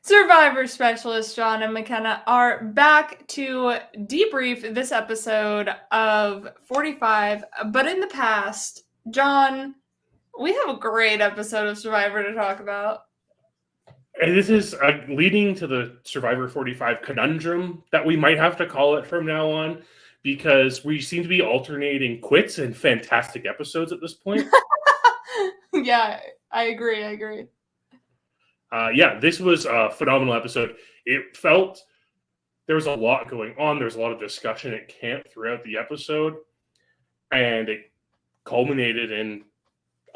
Survivor specialist John and McKenna are back to debrief this episode of 45. But in the past, John, we have a great episode of Survivor to talk about. And this is leading to the Survivor 45 conundrum that we might have to call it from now on, because we seem to be alternating quits and fantastic episodes at this point. Yeah, I agree. This was a phenomenal episode. It felt there was a lot going on. There was a lot of discussion at camp throughout the episode, and it culminated in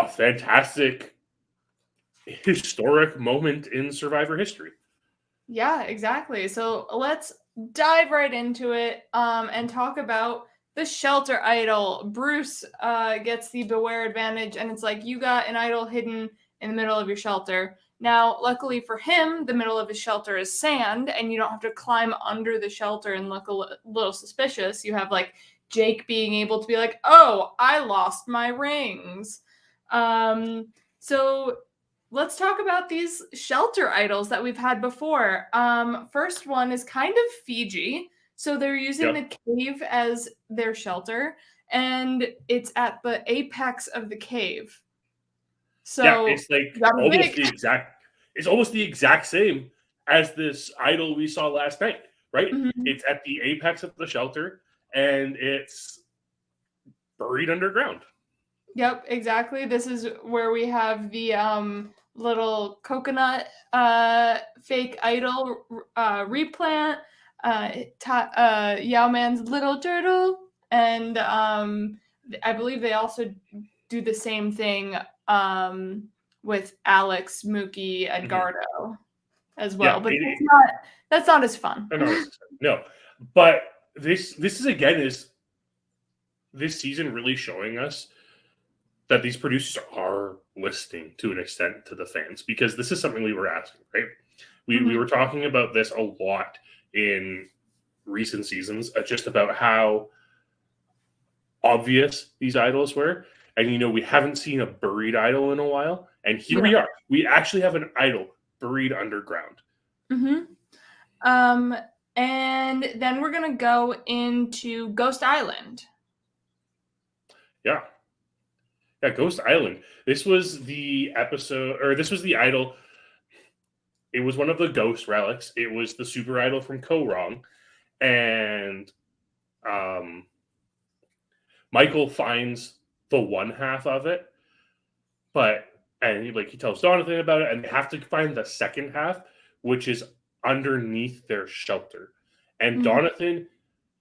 a fantastic, historic moment in Survivor history. Yeah, exactly. So let's dive right into it and talk about the shelter idol. Bruce gets the beware advantage, and it's like, you got an idol hidden in the middle of your shelter. Now, luckily for him, the middle of his shelter is sand, and you don't have to climb under the shelter and look a little suspicious. You have, like, Jake being able to be like, oh, I lost my rings. So let's talk about these shelter idols that we've had before. First one is kind of Fiji. So they're using the cave as their shelter, and it's at the apex of the cave. So it's like almost the exact same as this idol we saw last night, right? Mm-hmm. It's at the apex of the shelter, and it's buried underground. Yep, exactly. This is where we have the little coconut fake idol replant, Yao Man's little turtle, and I believe they also do the same thing with Alex, Mookie, Edgardo as well. But that's not as fun. No, but this is again is this season really showing us that these producers are listening to an extent to the fans, because this is something we were asking, right? We were talking about this a lot in recent seasons, just about how obvious these idols were. And, we haven't seen a buried idol in a while. And here we are. We actually have an idol buried underground. Mm-hmm. And then we're going to go into Ghost Island. Yeah, Ghost Island. This was the episode, or this was the idol. It was one of the ghost relics. It was the super idol from Ko-Rong. And Michael finds the one half of it, and he tells Jonathan about it, and they have to find the second half, which is underneath their shelter. And Jonathan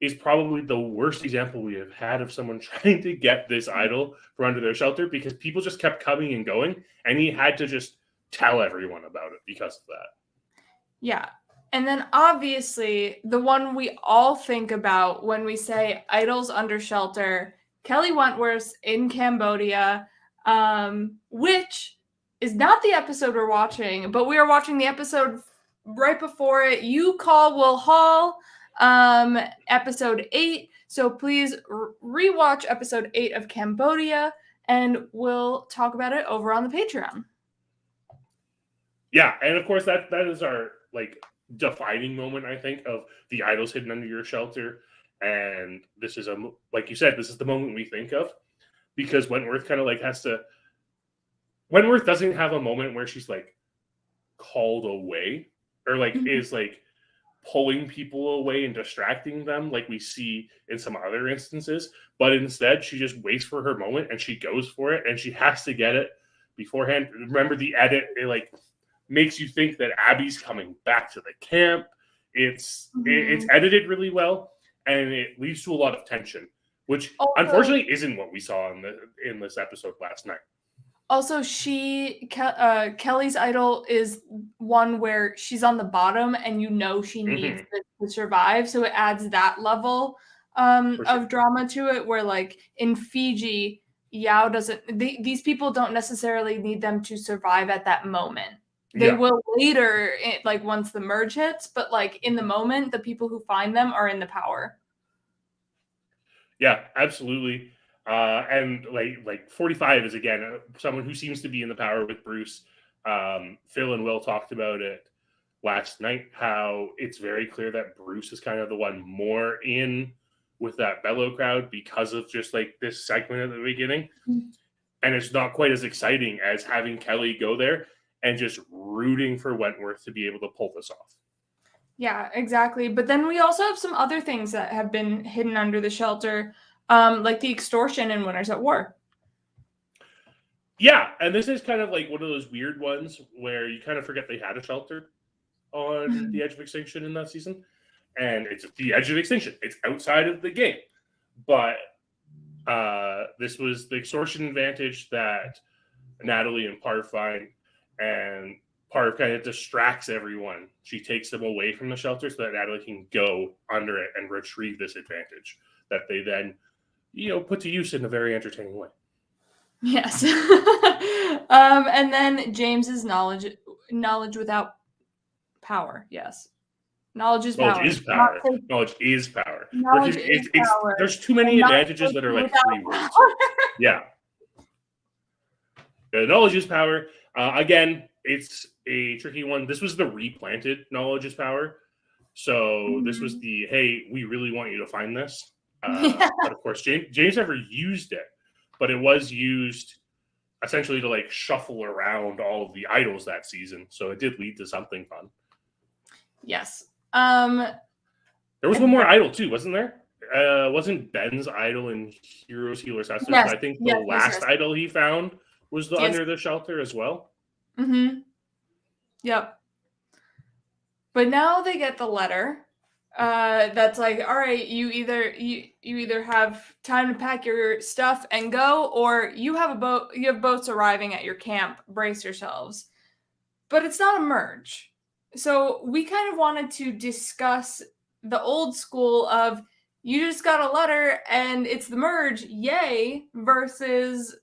is probably the worst example we have had of someone trying to get this idol from under their shelter, because people just kept coming and going, and he had to just tell everyone about it because of that. Yeah. And then obviously the one we all think about when we say idols under shelter, Kelly Wentworth in Cambodia, which is not the episode we're watching, but we are watching the episode right before it. You Call Will Hall, episode 8. So please rewatch episode 8 of Cambodia, and we'll talk about it over on the Patreon. Yeah, and of course that is our defining moment, I think, of the idols hidden under your shelter. And this is like you said, this is the moment we think of, because Wentworth kind of Wentworth doesn't have a moment where she's called away or is pulling people away and distracting them like we see in some other instances, but instead she just waits for her moment and she goes for it, and she has to get it beforehand. Remember the edit, it makes you think that Abby's coming back to the camp. It's edited really well, and it leads to a lot of tension, which unfortunately isn't what we saw in this episode last night. Also, Kelly's idol is one where she's on the bottom, and she needs to survive, so it adds that level of drama to it. Where in Fiji, Yao doesn't. These people don't necessarily need them to survive at that moment. They will later, once the merge hits, but in the moment, the people who find them are in the power. Yeah, absolutely. And 45 is again someone who seems to be in the power with Bruce. Phil and Will talked about it last night, how it's very clear that Bruce is kind of the one more in with that Bellow crowd because of just like this segment at the beginning. And it's not quite as exciting as having Kelly go there and just rooting for Wentworth to be able to pull this off. Yeah, exactly. But then we also have some other things that have been hidden under the shelter, like the extortion in Winners at War. Yeah, and this is kind of like one of those weird ones where you kind of forget they had a shelter on the edge of extinction in that season. And it's at the edge of extinction. It's outside of the game. But this was the extortion advantage that Natalie and Parv find, and Parv kind of distracts everyone. She takes them away from the shelter so that Natalie can go under it and retrieve this advantage that they then, put to use in a very entertaining way. Yes. And then James's knowledge without power. Yes. Knowledge is power. Knowledge is power. Knowledge is power. There's too many advantages that are like 3 words. Yeah. Knowledge is power. Again, it's a tricky one. This was the replanted knowledge is power. So this was the, hey, we really want you to find this. But of course, James never used it. But it was used essentially to like shuffle around all of the idols that season. So it did lead to something fun. Yes. There was one more idol too, wasn't there? Wasn't Ben's idol in Heroes, Healers, Hustlers? Yes. I think the last idol he found was under the shelter as well. Mm-hmm. Yep. But now they get the letter. That's like, all right, you either have time to pack your stuff and go, or you have boats arriving at your camp, brace yourselves. But it's not a merge. So we kind of wanted to discuss the old school of you just got a letter and it's the merge, yay, versus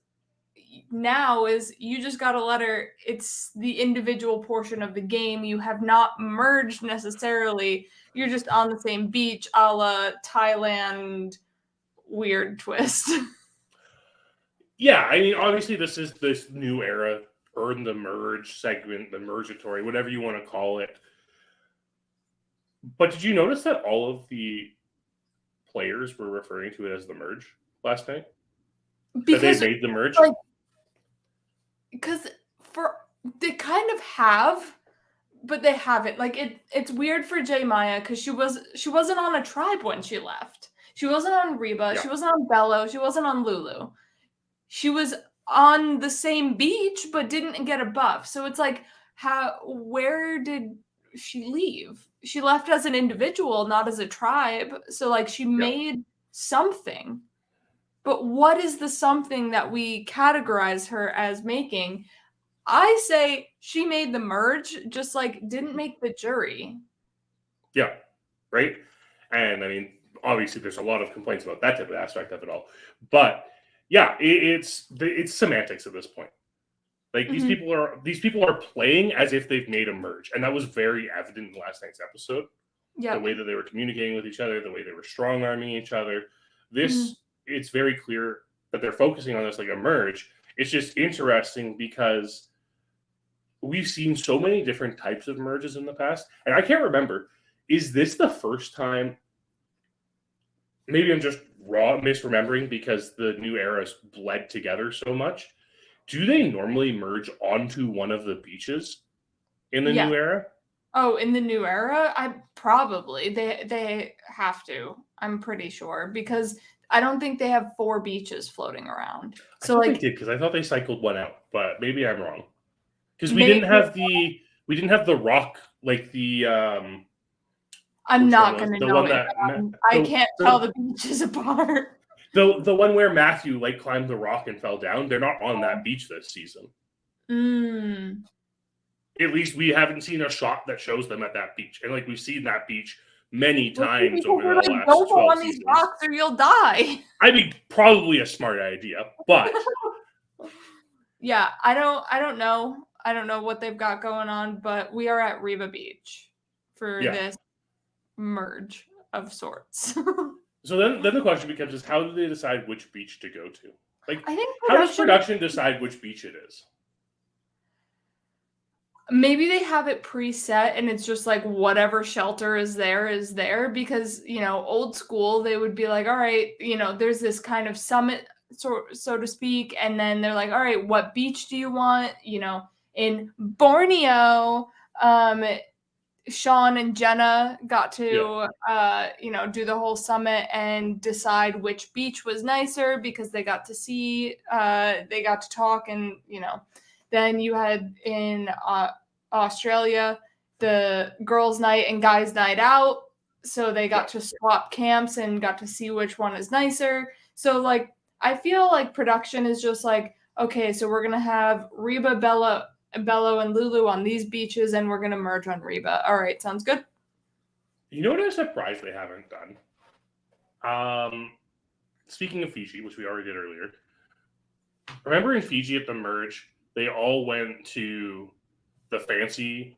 now is you just got a letter, it's the individual portion of the game. You have not merged necessarily. You're just on the same beach, a la Thailand weird twist. Yeah, I mean, obviously this is this new era, earn the merge segment, the mergatory, whatever you want to call it. But did you notice that all of the players were referring to it as the merge last night? Because they made the merge? Because they kind of have, but they haven't. Like it's weird for J Maya because she wasn't on a tribe when she left. She wasn't on Reba. Yeah. She wasn't on Bello. She wasn't on Lulu. She was on the same beach, but didn't get a buff. So it's like, where did she leave? She left as an individual, not as a tribe. So like she made something. But what is the something that we categorize her as making? I say she made the merge, just like didn't make the jury. Yeah, right? And I mean, obviously there's a lot of complaints about that type of aspect of it all. But yeah, it's semantics at this point. Like these people are playing as if they've made a merge. And that was very evident in last night's episode. Yeah. The way that they were communicating with each other, the way they were strong-arming each other. It's very clear that they're focusing on this like a merge. It's just interesting because we've seen so many different types of merges in the past. And I can't remember, is this the first time? Maybe I'm just misremembering because the new eras bled together so much. Do they normally merge onto one of the beaches in the new era? Oh, in the new era? They have to. I'm pretty sure because I don't think they have 4 beaches floating around. So they did because I thought they cycled one out, but maybe I'm wrong. Because we didn't have the rock like the. I'm not going to know it. I can't tell the beaches apart. The one where Matthew like climbed the rock and fell down. They're not on that beach this season. At least we haven't seen a shot that shows them at that beach, and like we've seen that beach many times over the last 12 Don't go on these rocks or you'll die. I mean, probably a smart idea, but yeah, I don't know. I don't know what they've got going on, but we are at Reba Beach for this merge of sorts. So then the question becomes is how do they decide which beach to go to? Like, I think how does production decide which beach it is? maybe they have it preset and it's just like whatever shelter is there because, old school, they would be like, all right, there's this kind of summit, so to speak. And then they're like, all right, what beach do you want? In Borneo, Sean and Jenna got to, do the whole summit and decide which beach was nicer because they got to see, they got to talk, and then you had in Australia the girls' night and guys' night out, so they got to swap camps and got to see which one is nicer. So like, I feel like production is just like, okay, so we're gonna have Reba, Bello and Lulu on these beaches, and we're gonna merge on Reba. All right, sounds good. You know what I'm surprised they haven't done? Speaking of Fiji, which we already did earlier, remember in Fiji at the merge, they all went to the fancy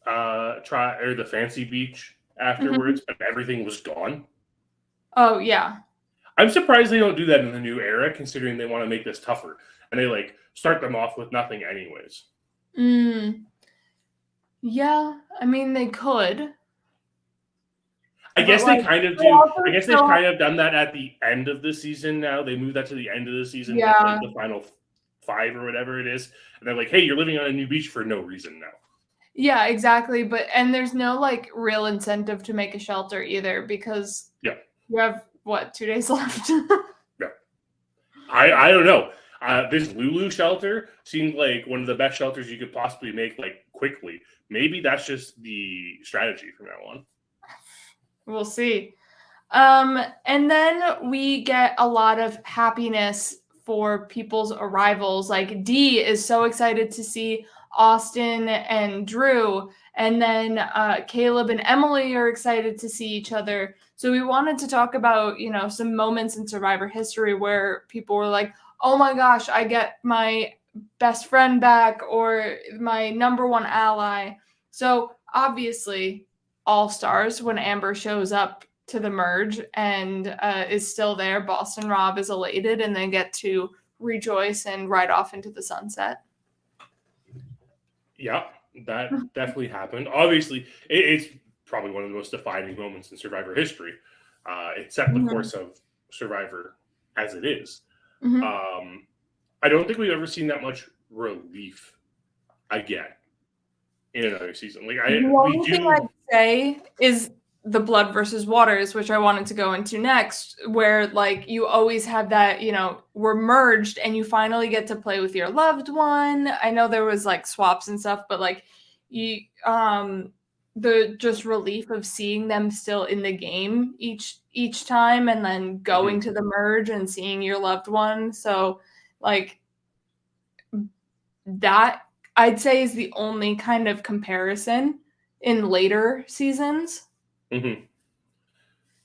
the fancy beach afterwards, and everything was gone. Oh yeah. I'm surprised they don't do that in the new era, considering they want to make this tougher, and they like start them off with nothing anyways. Yeah, I mean they could. I guess they kind of do. I guess they've kind of done that at the end of the season now. They moved that to the end of the season, like the final 5 or whatever it is. And they're like, hey, you're living on a new beach for no reason now. Yeah, exactly. And there's no like real incentive to make a shelter either because you have what, 2 days left? Yeah. I don't know. This Lulu shelter seemed like one of the best shelters you could possibly make, like quickly. Maybe that's just the strategy from now on. We'll see. And then we get a lot of happiness for people's arrivals. Like Dee is so excited to see Austin and Drew. And then Caleb and Emily are excited to see each other. So we wanted to talk about, some moments in Survivor history where people were like, oh my gosh, I get my best friend back or my number one ally. So obviously, All Stars, when Amber shows up to the merge and is still there, Boston Rob is elated and they get to rejoice and ride off into the sunset. Yeah, that definitely happened. Obviously, it's probably one of the most defining moments in Survivor history. It set the course of Survivor as it is. I don't think we've ever seen that much relief again in another season. Like the only thing I'd say is the blood versus waters, which I wanted to go into next, where like you always have that, we're merged and you finally get to play with your loved one. I know there was like swaps and stuff, but like you the just relief of seeing them still in the game each time and then going to the merge and seeing your loved one. So like that I'd say is the only kind of comparison in later seasons.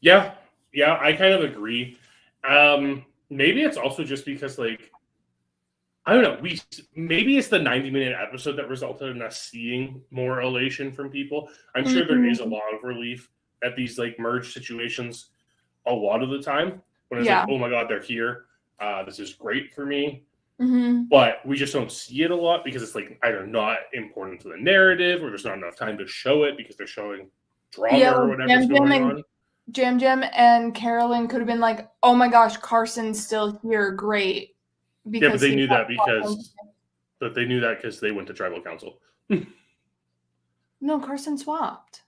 Yeah, I kind of agree. Maybe it's also just because, like, I don't know, maybe it's the 90-minute episode that resulted in us seeing more elation from people. I'm sure there is a lot of relief at these like merge situations a lot of the time when it's like, oh my god, they're here. This is great for me. But we just don't see it a lot because it's like either not important to the narrative or there's not enough time to show it because they're showing drama or whatever's going on. Jam and Carolyn could have been like, oh my gosh, Carson's still here, great. Because but they knew that because they went to tribal council. No, Carson swapped.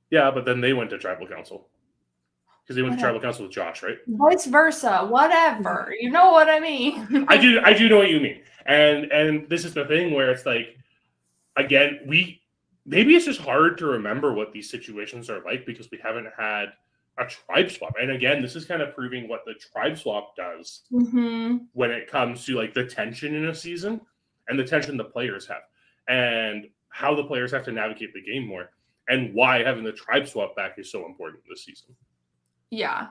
Yeah, but then they went to tribal council. Because they went to tribal council with Josh, right? Vice versa, whatever. You know what I mean. I do know what you mean. And this is the thing where it's like, again, maybe it's just hard to remember what these situations are like because we haven't had a tribe swap. And again, this is kind of proving what the tribe swap does when it comes to like the tension in a season and the tension the players have and how the players have to navigate the game more and why having the tribe swap back is so important this season. Yeah.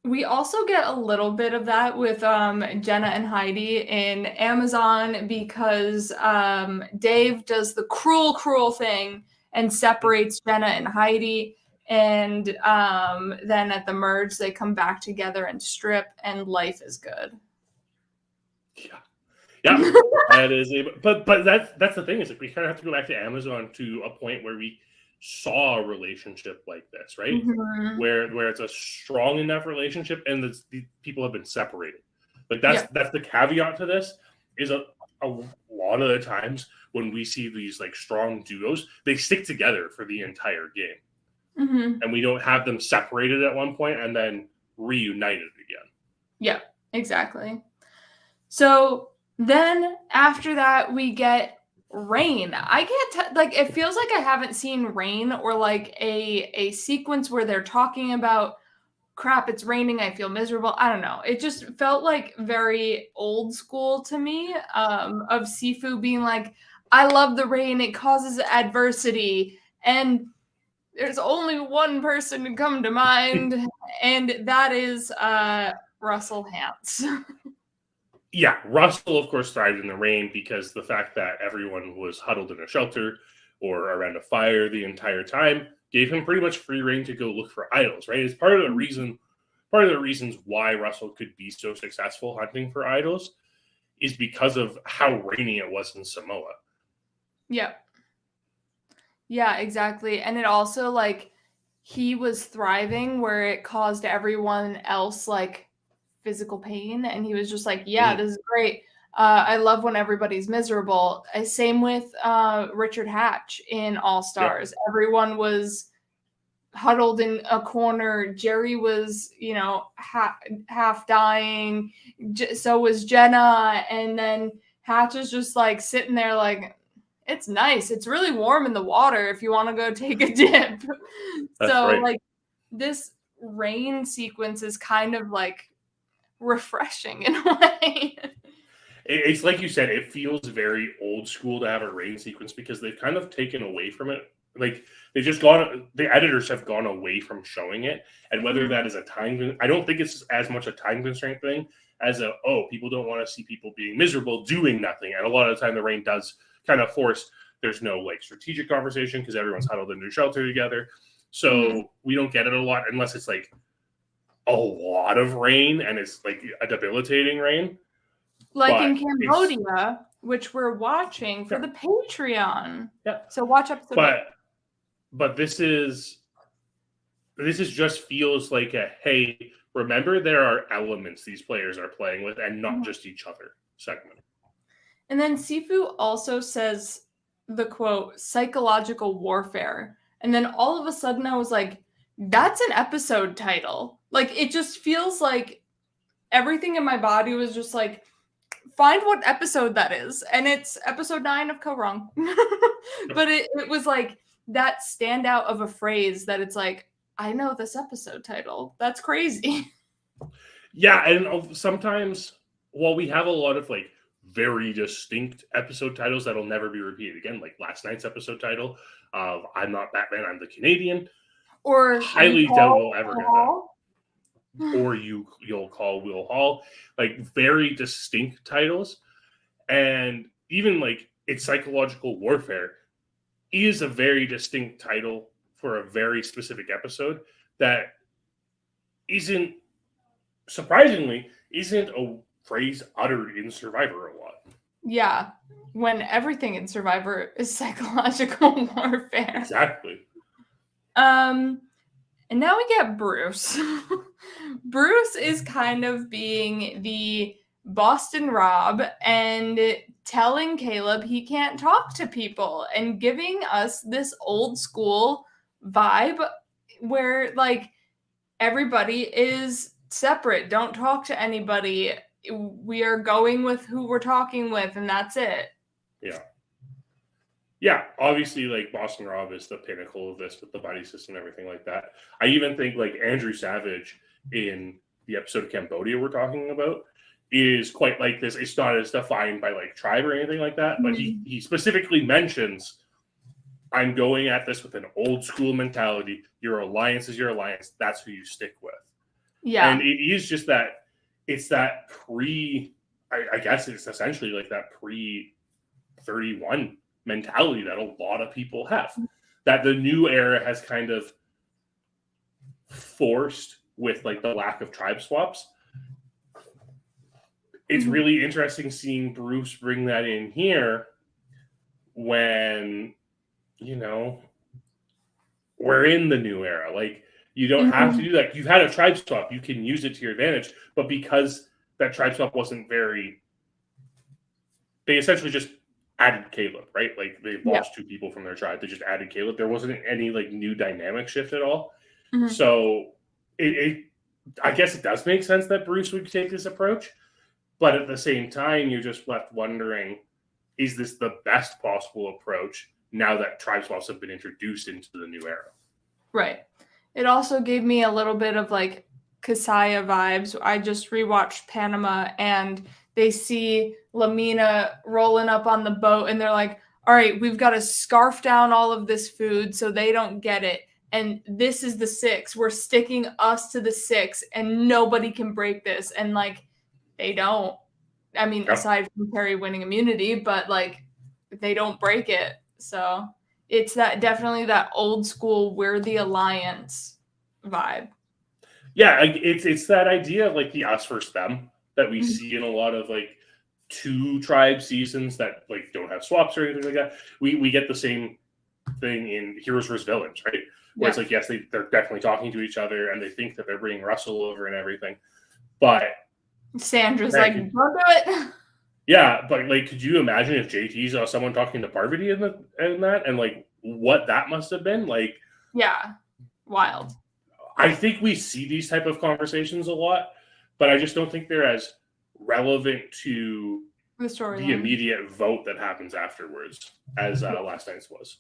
We also get a little bit of that with Jenna and Heidi in Amazon because Dave does the cruel thing and separates Jenna and Heidi. And then at the merge, they come back together and strip, and life is good. Yeah, that is but that's the thing, is like we kind of have to go back to Amazon to a point where we saw a relationship like this, right? Mhm. Where it's a strong enough relationship and the people have been separated. Like Yeah. that's the caveat to this, is a lot of the times when we see these like strong duos, they stick together for the entire game. Mhm. And we don't have them separated at one point and then reunited again. Yeah, exactly. So then after that, we get Rain. I can't like it feels like I haven't seen Rain or like a sequence where they're talking about crap, it's raining, I feel miserable. I don't know. It just felt like very old school to me, of Sifu being like, I love the rain, it causes adversity, and there's only one person to come to mind, and that is Russell Hantz. Yeah, Russell, of course, thrived in the rain because the fact that everyone was huddled in a shelter or around a fire the entire time gave him pretty much free reign to go look for idols, right? It's part of the reasons why Russell could be so successful hunting for idols is because of how rainy it was in Samoa. Yeah. Yeah, exactly. And it also like he was thriving where it caused everyone else like physical pain, and he was just like, yeah, Mm, this is great. I love when everybody's miserable. Same with Richard Hatch in All yeah, Stars. Everyone was huddled in a corner. Jerry was, half dying. So was Jenna, and then Hatch is just like sitting there, like, it's nice. It's really warm in the water if you want to go take a dip. that's So, right. like, this rain sequence is kind of like refreshing in a way. It's like you said, it feels very old school to have a rain sequence because they've kind of taken away from it. Like the editors have gone away from showing it. And whether that is I don't think it's as much a time constraint thing as people don't want to see people being miserable doing nothing. And a lot of the time the rain does kind of force, there's no like strategic conversation because everyone's huddled into a shelter together. Mhm. So we don't get it a lot unless it's like a lot of rain and it's like a debilitating rain. Like But in it's Cambodia, which we're watching for yeah, the Patreon. yeah. So watch episode 8. But this is just feels like a, hey, remember there are elements these players are playing with and not Mhm. just each other segment. And then Sifu also says the quote, psychological warfare. And then all of a sudden I was like, that's an episode title. Like, it just feels like everything in my body was just like, find what episode that is. And it's episode 9 of Ko Wrong. But it was like that standout of a phrase that it's like, I know this episode title. That's crazy. Yeah, and sometimes while we have a lot of like very distinct episode titles that'll never be repeated again, like last night's episode title of I'm Not Batman, I'm the Canadian, Or you highly doubt call we'll ever get that. Hall. Or you'll call Will Hall, like very distinct titles. And even like it's psychological warfare is a very distinct title for a very specific episode that isn't surprisingly isn't a phrase uttered in Survivor a lot. Yeah, when everything in Survivor is psychological warfare. Exactly. And now we get Bruce. Bruce is kind of being the Boston Rob and telling Caleb he can't talk to people and giving us this old school vibe where like everybody is separate. Don't talk to anybody. We are going with who we're talking with, and that's it. Yeah. Yeah, obviously, like Boston Rob is the pinnacle of this with the buddy system and everything like that. I even think like Andrew Savage in the episode of Cambodia we're talking about is quite like this. It's not as defined by like tribe or anything like that, but he specifically mentions, I'm going at this with an old school mentality. Your alliance is your alliance. That's who you stick with. Yeah. And it is just that it's that I guess it's essentially like that pre 31 mentality that a lot of people have, that the new era has kind of forced with like the lack of tribe swaps. it's really interesting seeing Bruce bring that in here when, you know, we're in the new era. Like, you don't have to do that. You've had a tribe swap. You can use it to your advantage. But because that tribe swap wasn't very... They essentially just added Caleb, right? Like, they lost 2 people from their tribe. They just added Caleb. There wasn't any, like, new dynamic shift at all. So, I guess it does make sense that Bruce would take this approach. But at the same time, you're just left wondering, is this the best possible approach now that tribe swaps have been introduced into the new era? Right. It also gave me a little bit of like Kasaya vibes. I just rewatched Panama and they see Lamina rolling up on the boat and they're like, all right, we've got to scarf down all of this food so they don't get it. And this is the 6. We're sticking us to the 6 and nobody can break this. And like, they don't. I mean, aside from Terry winning immunity, but like, they don't break it. So it's definitely that old school, we're the alliance vibe. Yeah, it's that idea of like the us versus them that we see in a lot of like 2 tribe seasons that like don't have swaps or anything like that. We get the same thing in Heroes versus Villains, right? Where it's like, yes, they're definitely talking to each other and they think that they're bringing Russell over and everything. But Sandra's like, don't do it. Yeah, but like, could you imagine if JT saw someone talking to Parvati in that, and like what that must have been like? Yeah, wild. I think we see these type of conversations a lot, but I just don't think they're as relevant to the immediate vote that happens afterwards as last night's was.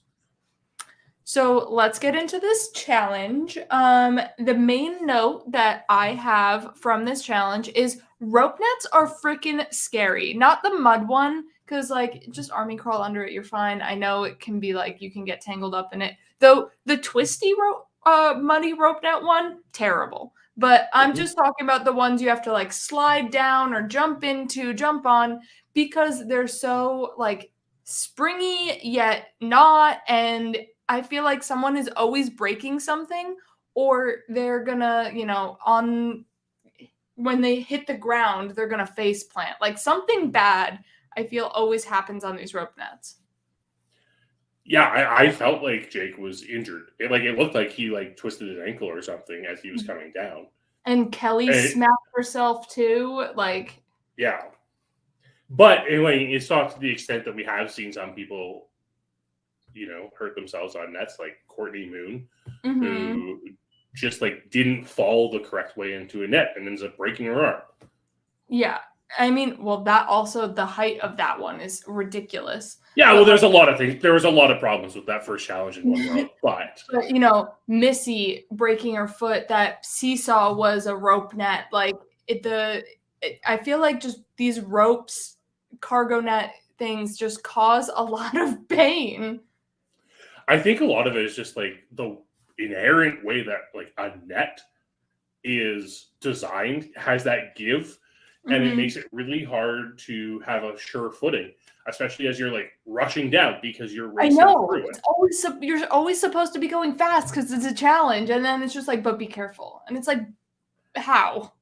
So let's get into this challenge. The main note that I have from this challenge is rope nets are freaking scary. Not the mud one, because like just army crawl under it, you're fine. I know it can be like you can get tangled up in it. Though the twisty rope, muddy rope net one, terrible. But I'm just talking about the ones you have to like slide down or jump into, jump on, because they're so like springy yet not, and I feel like someone is always breaking something, or they're gonna, when they hit the ground, they're gonna face plant. Like something bad, I feel always happens on these rope nets. Yeah, I felt like Jake was injured. It looked like he like twisted his ankle or something as he was coming down. And Kelly smacked herself too. Like, yeah. But anyway, it's not to the extent that we have seen some people, hurt themselves on nets, like Courtney Moon, who just like didn't fall the correct way into a net and ends up breaking her arm. Yeah. I mean, well, that also, the height of that one is ridiculous. Yeah, well, there's a lot of things. There was a lot of problems with that first challenge in One World, but Missy breaking her foot, that seesaw was a rope net. Like I feel like just these ropes, cargo net things just cause a lot of pain. I think a lot of it is just like the inherent way that like a net is designed has that give, and it makes it really hard to have a sure footing, especially as you're like rushing down because you're racing through it. You're always supposed to be going fast because it's a challenge, and then it's just like, but be careful, and it's like, how?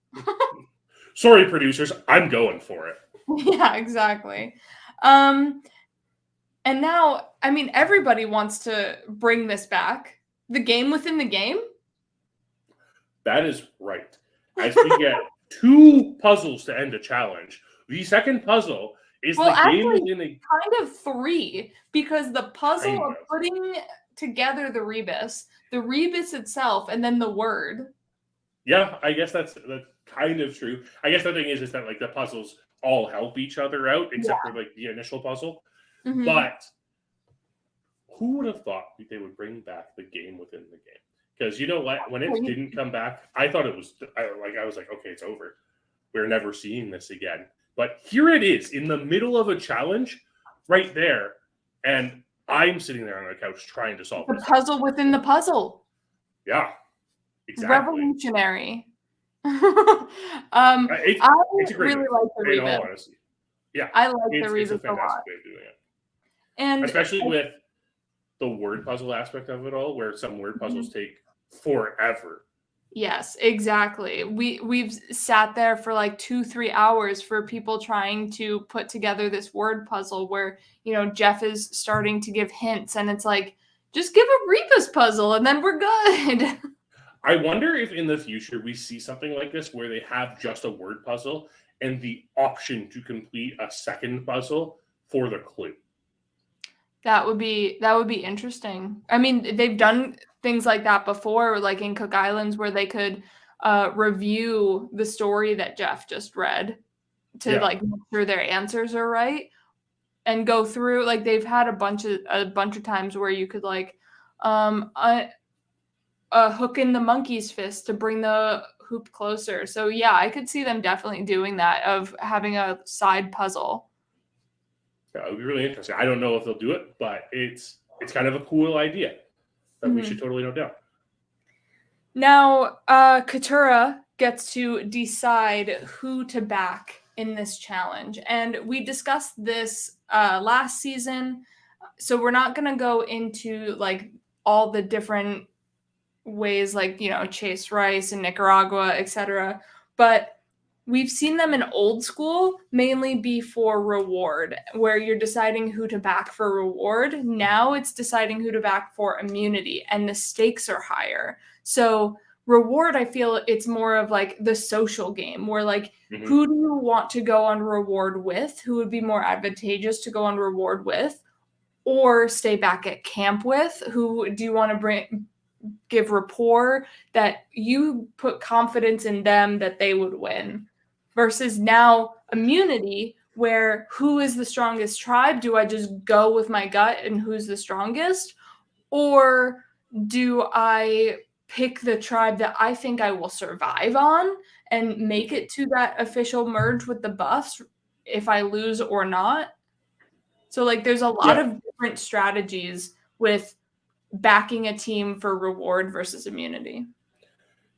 Sorry, producers, I'm going for it. Yeah, exactly. And now, I mean, everybody wants to bring this back. The game within the game? That is right. As we get 2 puzzles to end a challenge, the second puzzle is the game within a... kind of 3, because the puzzle of putting together the rebus itself, and then the word. Yeah, I guess that's kind of true. I guess the thing is that like the puzzles all help each other out, except for like the initial puzzle. But who would have thought they would bring back the game within the game? Because you know what? When it didn't come back, I thought it was I was like, okay, it's over. We're never seeing this again. But here it is in the middle of a challenge, right there, and I'm sitting there on the couch trying to solve the puzzle within the puzzle. Yeah, exactly. Revolutionary. It's a great really like the rebus. In all honesty. Yeah, I like the rebus a fantastic a lot. way of doing it. And especially with the word puzzle aspect of it all, where some word puzzles take forever. Yes, exactly. We've sat there for like 2-3 hours for people trying to put together this word puzzle where, Jeff is starting to give hints and it's like, just give a rebus puzzle and then we're good. I wonder if in the future we see something like this where they have just a word puzzle and the option to complete a second puzzle for the clue. That would be interesting. I mean, they've done things like that before, like in Cook Islands, where they could review the story that Jeff just read to Yeah. like make sure their answers are right and go through. Like they've had a bunch of times where you could like hook in the monkey's fist to bring the hoop closer. So yeah, I could see them definitely doing that, of having a side puzzle. Yeah, it would be really interesting. I don't know if they'll do it, but it's kind of a cool idea that we should totally note down. Now, Katura gets to decide who to back in this challenge. And we discussed this last season. So we're not going to go into like all the different ways, like, Chase Rice and Nicaragua, etc. But we've seen them in old school mainly be for reward, where you're deciding who to back for reward. Now it's deciding who to back for immunity, and the stakes are higher. So reward, I feel it's more of like the social game where like, who do you want to go on reward with? Who would be more advantageous to go on reward with or stay back at camp with? Who do you want to give rapport that you put confidence in them that they would win? Versus now immunity, where who is the strongest tribe? Do I just go with my gut and who's the strongest? Or do I pick the tribe that I think I will survive on and make it to that official merge with the buffs if I lose or not? So like there's a lot of different strategies with backing a team for reward versus immunity.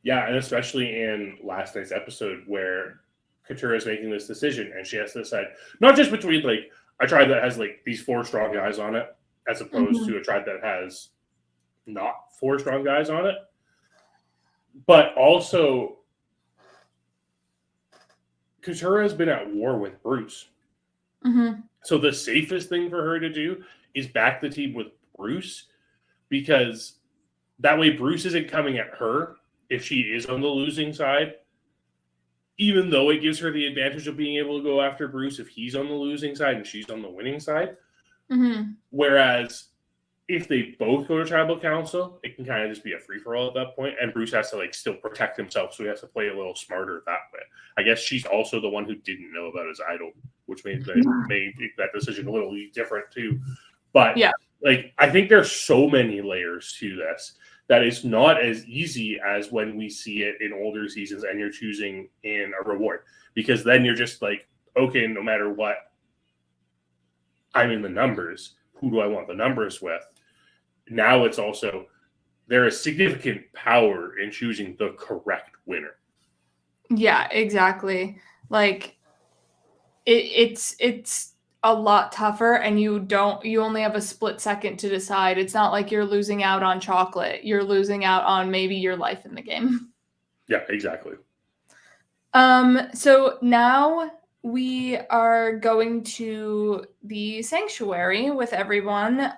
Yeah, and especially in last night's episode where Katura is making this decision and she has to decide not just between like a tribe that has like these 4 strong guys on it as opposed to a tribe that has not 4 strong guys on it, but also Katura has been at war with Bruce. So the safest thing for her to do is back the team with Bruce, because that way Bruce isn't coming at her if she is on the losing side, even though it gives her the advantage of being able to go after Bruce if he's on the losing side and she's on the winning side. Whereas if they both go to tribal council, it can kind of just be a free-for-all at that point, and Bruce has to like still protect himself, so he has to play a little smarter that way. I guess she's also the one who didn't know about his idol, which means they made that decision a little different too. But yeah, like I think there's so many layers to this that it's not as easy as when we see it in older seasons and you're choosing in a reward, because then you're just like, okay, no matter what, I'm in the numbers. Who do I want the numbers with? Now it's also, there is significant power in choosing the correct winner. Yeah, exactly. Like it's a lot tougher, and you only have a split second to decide. It's not like you're losing out on chocolate. You're losing out on maybe your life in the game. Yeah, exactly. So now we are going to the sanctuary with everyone.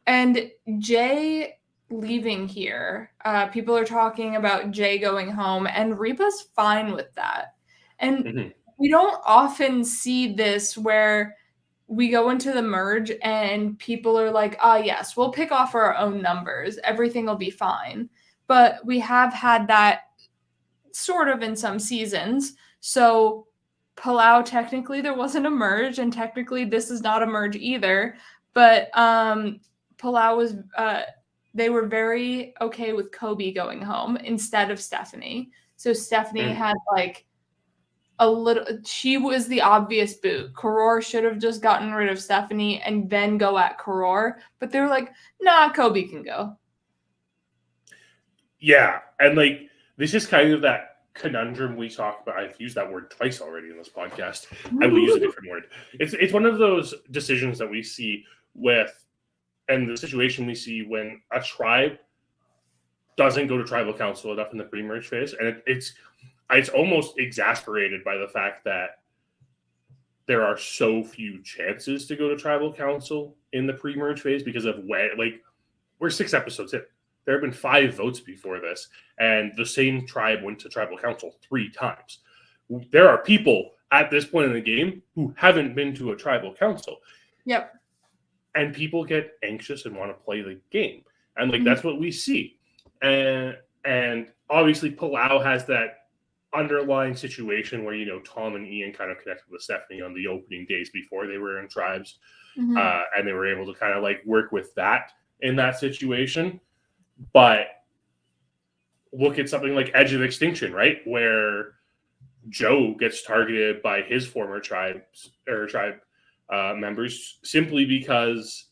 And Jay leaving here. People are talking about Jay going home, and Repa's fine with that. And we don't often see this where we go into the merge and people are like, yes, we'll pick off our own numbers. Everything will be fine. But we have had that sort of in some seasons. So Palau, technically there wasn't a merge, and technically this is not a merge either. But Palau was, they were very okay with Kobe going home instead of Stephanie. So Stephanie had like a little, she was the obvious boot. Karor should have just gotten rid of Stephanie and then go at Karor. But they were like, nah, Kobe can go. Yeah. And like, this is kind of that conundrum we talk about. I've used that word twice already in this podcast. I will use a different word. It's one of those decisions that we see with, and the situation we see when a tribe doesn't go to tribal council enough in the pre-merge phase, and it's almost exasperated by the fact that there are so few chances to go to tribal council in the pre-merge phase because of we're 6 episodes in. There have been 5 votes before this, and the same tribe went to tribal council 3 times. There are people at this point in the game who haven't been to a tribal council. Yep. And people get anxious and want to play the game. And that's what we see. And obviously Palau has that underlying situation where, Tom and Ian kind of connected with Stephanie on the opening days before they were in tribes. And they were able to kind of work with that in that situation. But look at something like Edge of Extinction, right? Where Joe gets targeted by his former tribe members simply because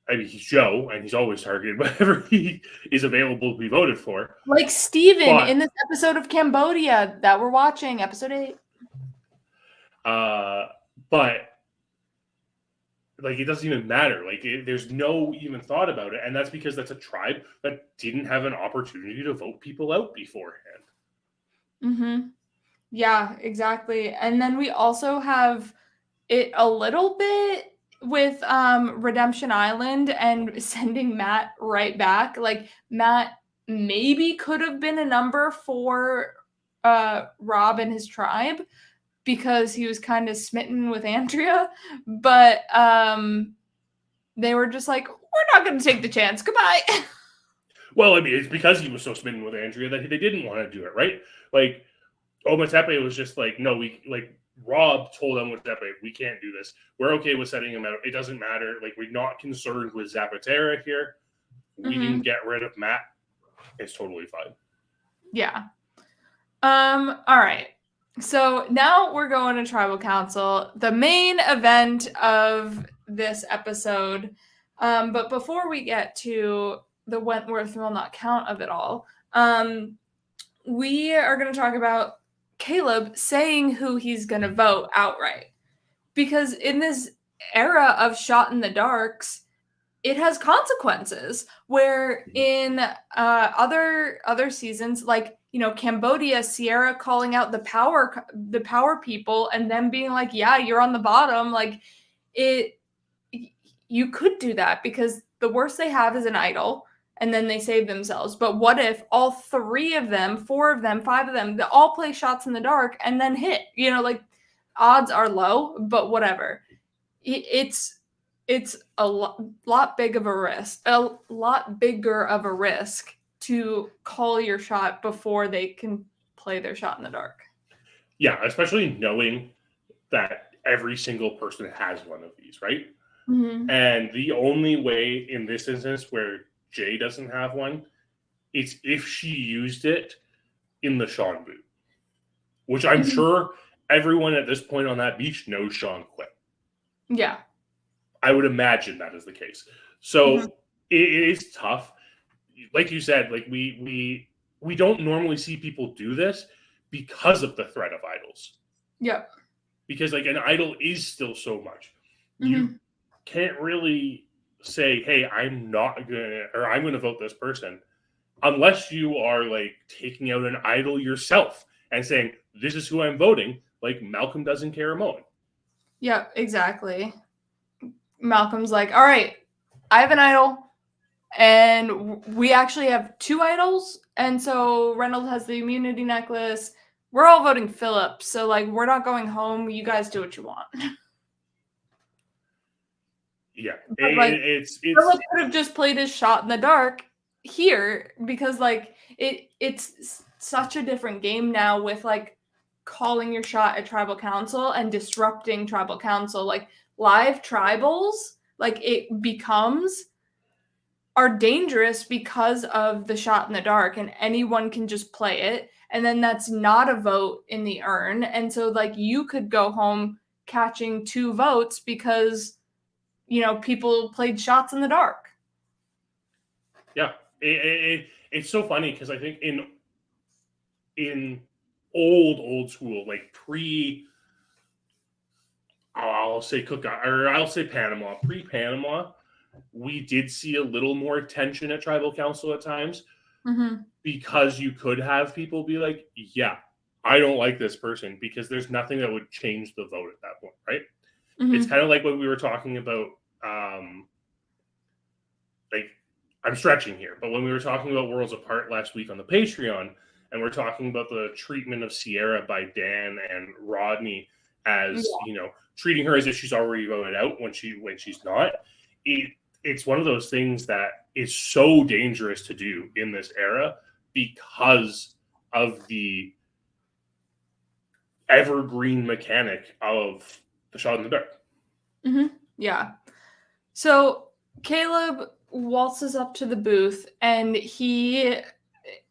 he's Joe and he's always targeted whenever he is available to be voted for. Like Steven in this episode of Cambodia that we're watching, episode 8. But it doesn't even matter. There's no even thought about it. And that's because that's a tribe that didn't have an opportunity to vote people out beforehand. Yeah, exactly. And then we also have it a little bit with Redemption Island and sending Matt right back. Matt maybe could have been a number for Rob and his tribe because he was kind of smitten with Andrea, but they were just like, we're not going to take the chance. Goodbye. Well, it's because he was so smitten with Andrea that they didn't want to do it, right? Ometepe was just no, Rob told Ometepe, we can't do this. We're okay with setting him out. It doesn't matter. We're not concerned with Zapatera here. We can get rid of Matt. It's totally fine. Yeah. All right. So now we're going to Tribal Council, the main event of this episode. But before we get to the Wentworth will not count of it all, we are going to talk about Caleb saying who he's going to vote outright. Because in this era of shot in the darks, it has consequences where in other seasons, Cambodia, Sierra calling out the power people and them being like, yeah, you're on the bottom. You could do that because the worst they have is an idol and then they save themselves. But what if all 3 of them, 4 of them, 5 of them, they all play shots in the dark and then hit? Odds are low, but whatever. It's a lot bigger of a risk to call your shot before they can play their shot in the dark. Yeah, especially knowing that every single person has one of these, right? And the only way in this instance where Jay doesn't have one is if she used it in the Sean boot, which I'm sure everyone at this point on that beach knows Sean quit. Yeah. I would imagine that is the case. So it is tough. Like you said, we don't normally see people do this because of the threat of idols. Yep. Because an idol is still so much. You can't really say, hey, I'm gonna vote this person unless you are taking out an idol yourself and saying, this is who I'm voting, like Malcolm does in Caramoan. Yeah, exactly. Malcolm's like, all right, I have an idol, and we actually have 2 idols, and so Reynolds has the immunity necklace. We're all voting Philip, so we're not going home. You guys do what you want. Yeah, it's Philip could have just played his shot in the dark here because it's such a different game now with calling your shot at tribal council and disrupting tribal council. Live tribals, it becomes are dangerous because of the shot in the dark, and anyone can just play it, and then that's not a vote in the urn, and so you could go home catching 2 votes because people played shots in the dark. Yeah, it's so funny because I think in old school, I'll say Panama, pre-Panama, we did see a little more attention at tribal council at times. because you could have people be like, yeah, I don't like this person, because there's nothing that would change the vote at that point, right? It's kind of like what we were talking about, like, I'm stretching here, but when we were talking about Worlds Apart last week on the Patreon, and we're talking about the treatment of Sierra by Dan and Rodney as, treating her as if she's already voted out when she's not. It's one of those things that is so dangerous to do in this era because of the evergreen mechanic of the shot in the dark. Yeah. So Caleb waltzes up to the booth and he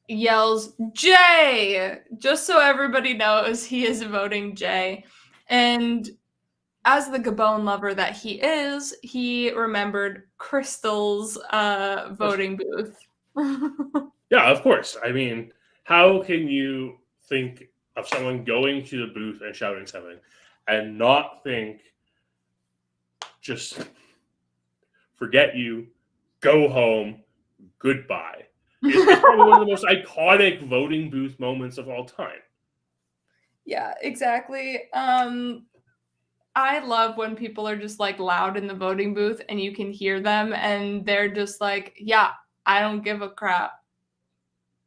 yells, Jay! Just so everybody knows he is voting Jay. And as the Gabon lover that he is, he remembered Crystal's voting booth. Yeah, of course. I mean, how can you think of someone going to the booth and shouting something and not think, just forget you, go home, goodbye? It's probably one of the most iconic voting booth moments of all time. Yeah, exactly. I love when people are just like loud in the voting booth and you can hear them and they're just like, yeah, I don't give a crap.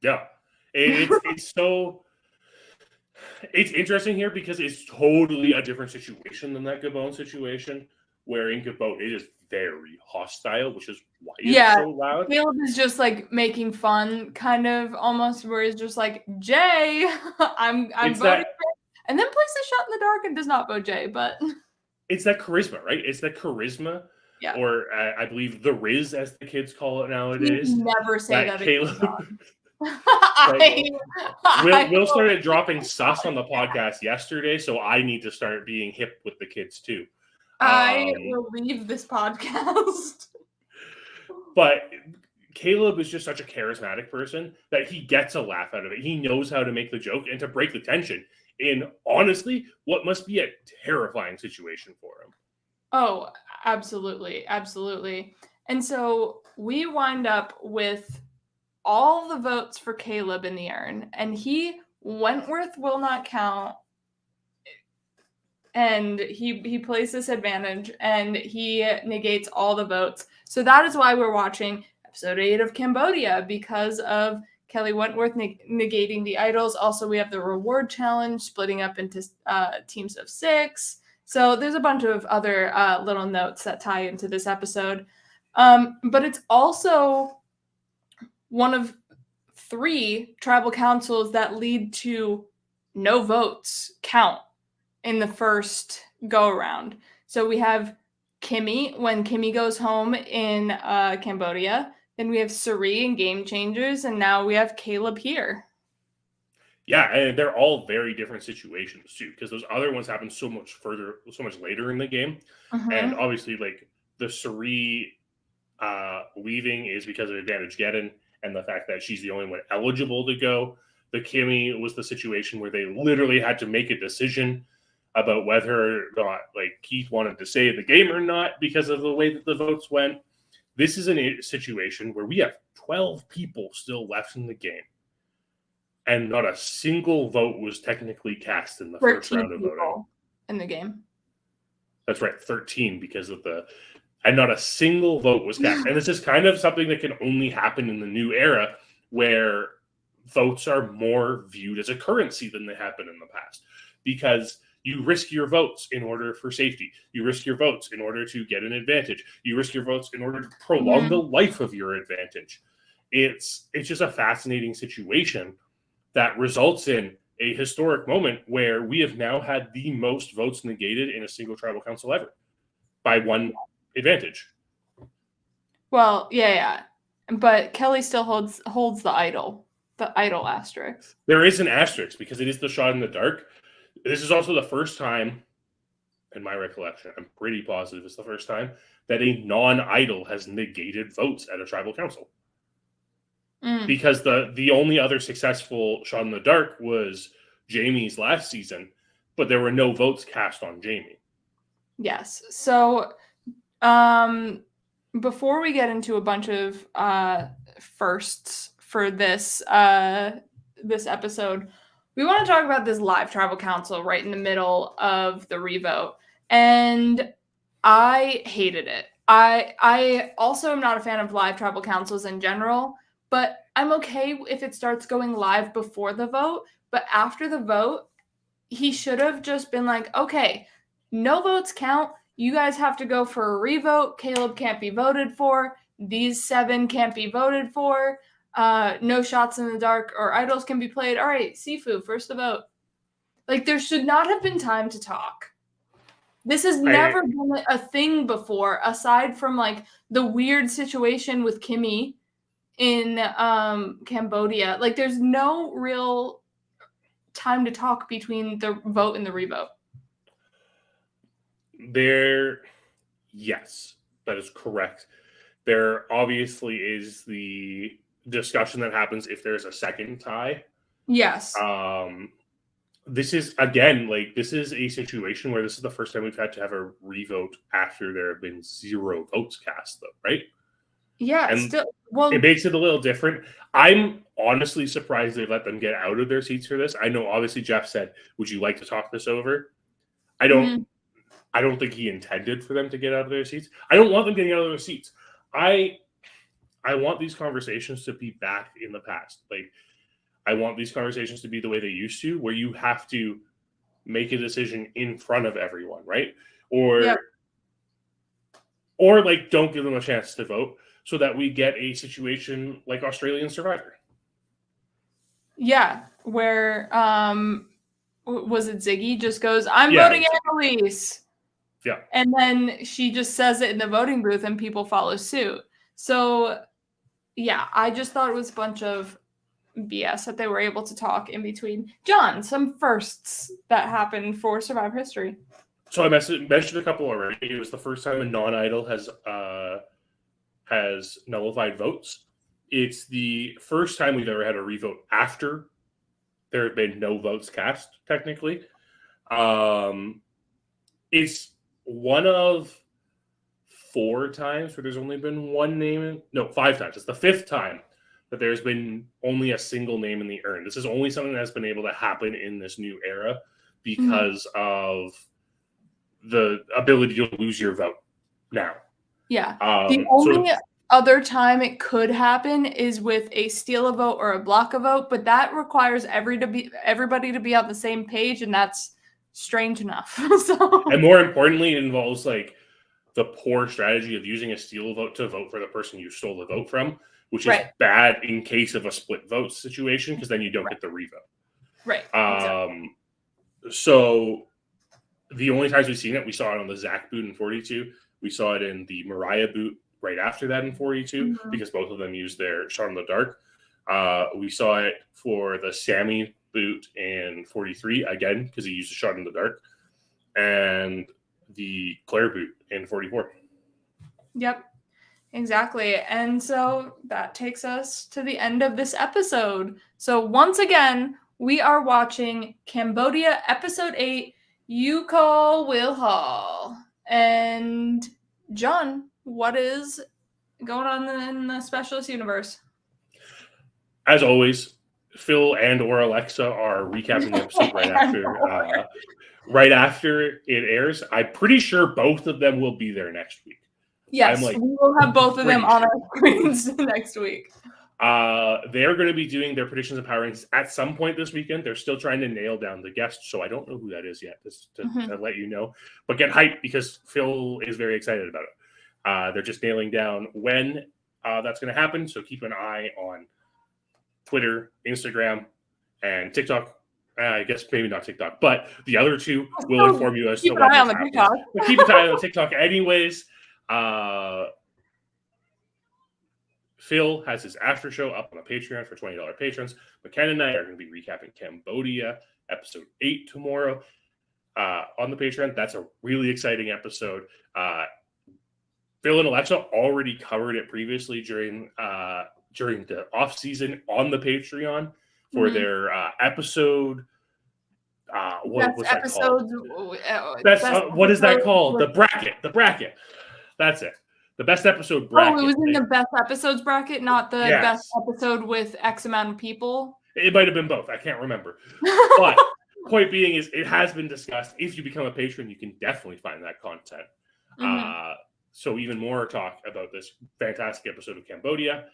Yeah. It's so, it's interesting here because it's totally a different situation than that Gabon situation, where in Gabon it is very hostile, which is why it's so loud. Caleb is just like making fun, kind of almost, where he's just like, Jay, I'm voting for, and then plays the shot in the dark and does not vote Jay, but it's that charisma, right? It's that charisma, or I believe the Riz, as the kids call it nowadays. You never say that Caleb. Will Will started dropping sus on the podcast yesterday, so I need to start being hip with the kids too. I will leave this podcast. But Caleb is just such a charismatic person that he gets a laugh out of it. He knows how to make the joke and to break the tension in, honestly, what must be a terrifying situation for him. Oh, absolutely. Absolutely. And so we wind up with all the votes for Caleb in the urn, and Wentworth will not count. And he plays this advantage and he negates all the votes. So that is why we're watching episode 8 of Cambodia, because of Kelly Wentworth negating the idols. Also, we have the reward challenge splitting up into teams of 6. So there's a bunch of other little notes that tie into this episode. But it's also one of 3 tribal councils that lead to no votes count in the first go around. So we have Kimmy when Kimmy goes home in Cambodia. Then we have Suri in Game Changers, and now we have Caleb here. Yeah, and they're all very different situations too, because those other ones happen so much later in the game. And obviously, like, the Suri leaving is because of Advantage Geddon and the fact that she's the only one eligible to go. The Kimmy was the situation where they literally had to make a decision about whether or not, like, Keith wanted to save the game or not because of the way that the votes went. This is a situation where we have 12 people still left in the game, and not a single vote was technically cast in the first round of voting. In the game. That's right, 13, because of and not a single vote was cast. And this is kind of something that can only happen in the new era, where votes are more viewed as a currency than they have been in the past, because you risk your votes in order for safety. You risk your votes in order to get an advantage. You risk your votes in order to prolong the life of your advantage. It's just a fascinating situation that results in a historic moment where we have now had the most votes negated in a single tribal council ever by 1 advantage. Well, yeah. But Kelly still holds the idol asterisk. There is an asterisk because it is the shot in the dark. This is also the first time, in my recollection, I'm pretty positive it's the first time, that a non-idol has negated votes at a tribal council. Because the only other successful shot in the dark was Jamie's last season, but there were no votes cast on Jamie. Yes. So before we get into a bunch of firsts for this this episode. We want to talk about this live tribal council right in the middle of the revote, and I hated it. I also am not a fan of live tribal councils in general, but I'm okay if it starts going live before the vote. But after the vote, he should have just been like, okay, no votes count. You guys have to go for a revote. Caleb can't be voted for. These 7 can't be voted for. No shots in the dark or idols can be played. All right, Sifu, first the vote. Like, there should not have been time to talk. This has never been a thing before, aside from like the weird situation with Kimmy in Cambodia. Like, there's no real time to talk between the vote and the revote. Yes, that is correct. There obviously is the discussion that happens if there's a second tie. Yes. This is, again, like, this is a situation where this is the first time we've had to have a revote after there have been 0 votes cast, though, right? Yeah, and still, well, it makes it a little different. I'm honestly surprised they let them get out of their seats for this. I know, obviously, Jeff said, "Would you like to talk this over?" I don't think he intended for them to get out of their seats. I don't want them getting out of their seats. I want these conversations to be back in the past. Like, I want these conversations to be the way they used to, where you have to make a decision in front of everyone, right? Or like, don't give them a chance to vote, so that we get a situation like Australian Survivor. Yeah, where was it Ziggy just goes, "I'm voting Annalise." Yeah. And then she just says it in the voting booth and people follow suit. So yeah, I just thought it was a bunch of BS that they were able to talk in between. John, some firsts that happened for Survivor history. So I mentioned a couple already. It was the first time a non-idol has nullified votes. It's the first time we've ever had a revote after there have been no votes cast, technically. It's one of 4 times where there's only been one name. No, 5 times. It's the 5th time that there's been only a single name in the urn. This is only something that's been able to happen in this new era because of the ability to lose your vote now. Yeah. The only other time it could happen is with a steal a vote or a block a vote, but that requires everybody to be on the same page, and that's strange enough. And more importantly, it involves like the poor strategy of using a steal vote to vote for the person you stole the vote from, which is bad in case of a split vote situation, because then you don't get the revote. Right. Exactly. So the only times we've seen it, we saw it on the Zach boot in 42. We saw it in the Mariah boot right after that in 42, because both of them used their shot in the dark. We saw it for the Sammy boot in 43, again, because he used a shot in the dark. And the Claire boot in 44. Yep, exactly. And so that takes us to the end of this episode. So once again, we are watching Cambodia episode 8, You Call Will Hall. And John, what is going on in the Specialist universe? As always, Phil and or Alexa are recapping the episode right after it airs. I'm pretty sure both of them will be there next week. Yes, we will have both of them on our screens next week. They're going to be doing their predictions and power rankings at some point this weekend. They're still trying to nail down the guest, so I don't know who that is yet, just to let you know. But get hyped, because Phil is very excited about it. They're just nailing down when that's going to happen, so keep an eye on Twitter, Instagram, and TikTok. I guess maybe not TikTok, but the other 2 will inform you as to what happens. But keep an eye on TikTok anyways. Phil has his after show up on the Patreon for $20 patrons. McKenna and I are going to be recapping Cambodia episode 8 tomorrow on the Patreon. That's a really exciting episode. Phil and Alexa already covered it previously during the off season on the Patreon for their episode. What's that called? What is that called? The bracket. That's it. The best episode Oh, bracket. it was in the best episodes bracket, not the Yes. best episode with X amount of people. It might have been both. I can't remember. But point being is it has been discussed. If you become a patron, you can definitely find that content. So even more talk about this fantastic episode of Cambodia.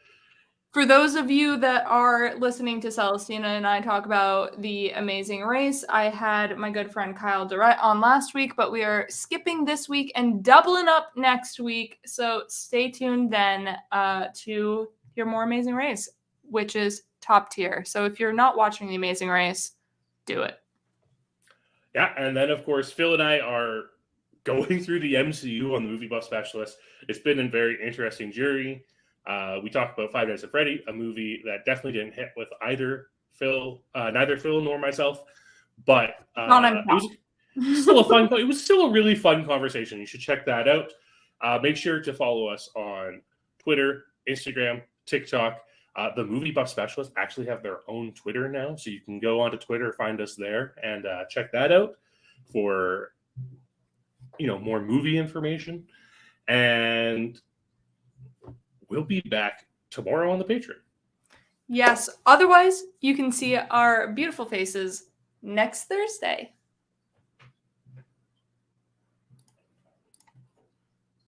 For those of you that are listening to Celestina and I talk about The Amazing Race, I had my good friend Kyle Durrett on last week, but we are skipping this week and doubling up next week. So stay tuned then to hear more Amazing Race, which is top tier. So if you're not watching The Amazing Race, do it. Yeah, and then of course Phil and I are going through the MCU on the Movie Buff Specialist. It's been a very interesting journey. We talked about Five Nights at Freddy, a movie that definitely didn't hit with neither Phil nor myself, but it was still a fun. It was still a really fun conversation. You should check that out. Make sure to follow us on Twitter, Instagram, TikTok. The Movie Buff Specialists actually have their own Twitter now, so you can go onto Twitter, find us there, and check that out for more movie information. And we'll be back tomorrow on the Patreon. Yes. Otherwise, you can see our beautiful faces next Thursday.